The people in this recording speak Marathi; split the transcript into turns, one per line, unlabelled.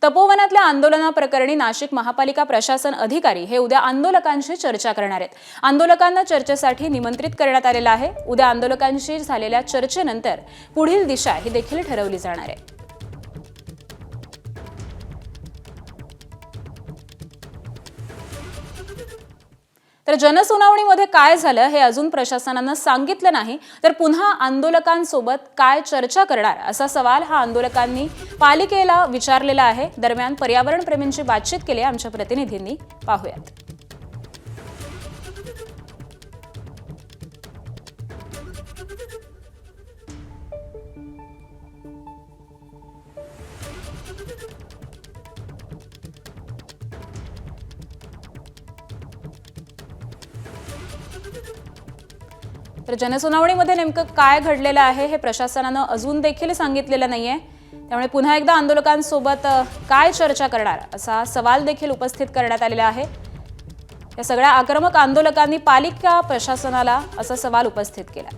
तपोवनातल्या आंदोलनाप्रकरणी नाशिक महापालिका प्रशासन अधिकारी हे उद्या आंदोलकांशी चर्चा करणार आहेत। आंदोलकांना चर्चेसाठी निमंत्रित करण्यात आलेलं आहे। उद्या आंदोलकांशी झालेल्या चर्चेनंतर पुढील दिशा ही देखील ठरवली जाणार आहे। तर जनसुनावणीमध्ये काय झालं हे अजून प्रशासनानं सांगितलं नाही, तर पुन्हा आंदोलकांसोबत काय चर्चा करणार असा सवाल हा आंदोलकांनी पालिकेला विचारलेला आहे। दरम्यान पर्यावरण प्रेमींची बातचीत केली आमच्या प्रतिनिधींनी, पाहूयात। तर जनसुनावणीमध्ये नेमकं काय घडलेलं आहे हे प्रशासनानं अजून देखील सांगितलेलं नाहीये। त्यामुळे पुन्हा एकदा आंदोलकांसोबत काय चर्चा करणार असा सवाल देखील उपस्थित करण्यात आलेला आहे। या सगळ्या आक्रमक आंदोलकांनी पालिका प्रशासनाला असा सवाल उपस्थित केला।